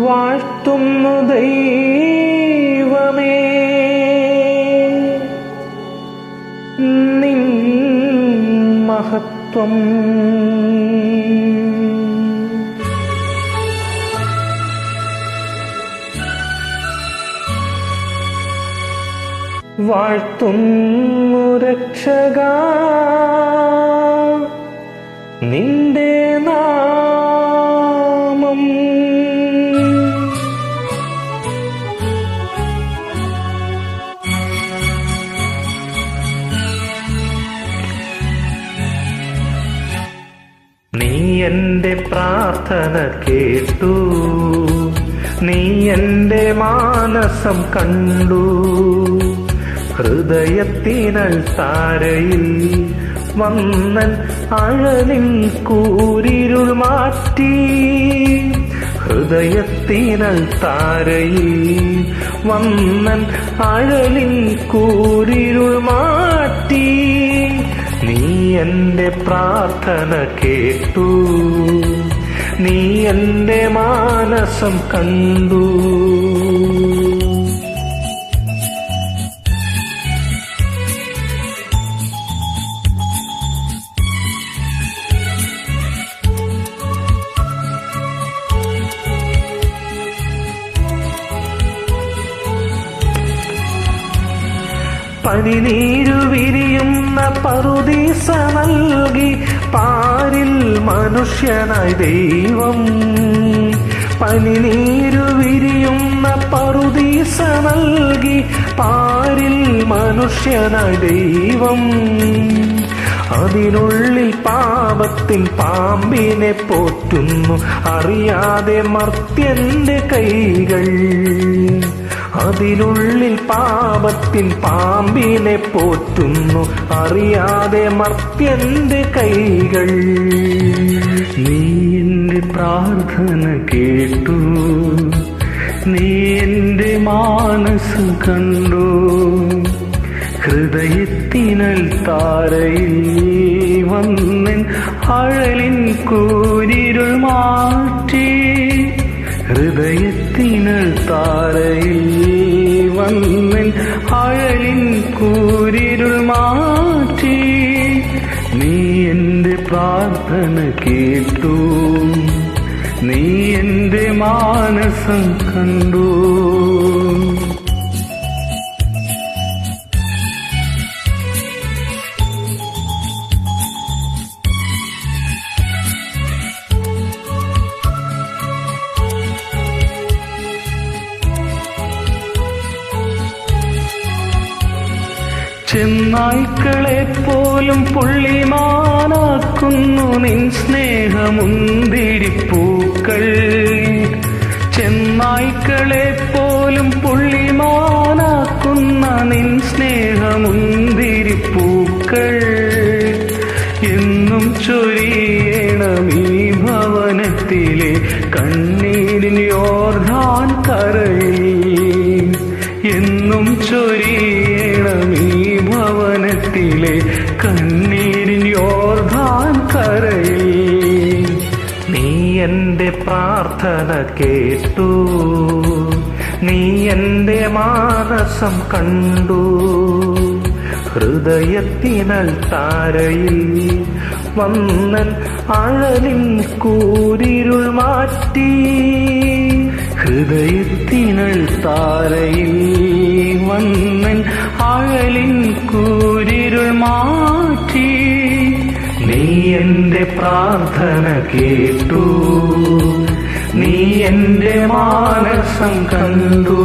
വാഴ്ത്തുന്നു ദൈവമേ നിൻ മഹത്വം. വാഴ്ത്തുന്നു രക്ഷകാ നിന്റെ നാമം. നീ എൻ്റെ പ്രാർത്ഥന കേട്ടു, നീ എൻ്റെ മാനസം കണ്ടു. ഹൃദയത്തിനൽ താരയിൽ വന്നൻ അഴലിൻ കൂരിരുൾ മാറ്റി. ഹൃദയത്തിനൽ താരയിൽ വന്നൻ അഴലിൻ കൂരിരുൾ മാറ്റി. നീ എൻ്റെ പ്രാർത്ഥന കേട്ടു, നീ എൻ്റെ മാനസം കണ്ടു. പനിനീരു വിരിയുന്ന പറുദീസ നൽകി പാരിൽ മനുഷ്യനായി ദൈവം. പനിനീരു വിരിയുന്ന പറുദീസ നൽകി പാരിൽ മനുഷ്യനായി ദൈവം. അതിനുള്ളിൽ പാപത്തിൻ പാമ്പിനെ പോറ്റുന്നു അറിയാതെ മർത്യന്റെ കൈകൾ. അതിനുള്ളിൽ പാപത്തിൻ പാമ്പിനെ പോറ്റുന്നു അറിയാതെ മർത്യന്റെ കൈകൾ. നീ എൻ്റെ പ്രാർത്ഥന കേട്ടു, നീ എൻ്റെ മാനസം കണ്ടു. ഹൃദയത്തിനൽ താരയിൽ വന്നൻ അഴലിൻ കൂരിരുൾ മാറ്റി. ഹൃദയത്തിനൽ താരയിൽ വന്നൻ അഴലിൻ കൂരിരുൾ മാറ്റി. നീ എൻ്റെ പ്രാർത്ഥന കേട്ടു, നീ എൻ്റെ മാനസം കണ്ടു. ചെന്നായ്ക്കളെ പോലും പുള്ളിമാനാക്കുന്നു നിൻ സ്നേഹമുന്തിരിപ്പൂക്കൾ. ചെന്നായ്ക്കളെ പോലും പുള്ളിമാനാക്കുന്ന നിൻ സ്നേഹമുന്തിരിപ്പൂക്കൾ. എന്നും ചൊരിയണം ഈ ഭവനത്തിലെ കണ്ണീരിൻ യോർദാൻ കരയിൽ. എന്നും ചൊരിയണം ഈ ഭവനത്തിലെ കണ്ണീരിൻ യോർദാൻ കരയിൽ. നീ എൻ്റെ പ്രാർത്ഥന കേട്ടു, നീ എൻ്റെ മാനസം കണ്ടു. ഹൃദയത്തിനൽ താരയിൽ വന്നൻ അഴലിൻ കൂരിരുൾ മാറ്റി. ഹൃദയത്തിനൽ താരയിൽ വന്നൻ അഴലിൻ കൂരിരുൾ മാറ്റി. നീ എൻ്റെ പ്രാർത്ഥന കേട്ടു, നീ എൻ്റെ മാനസം കണ്ടു.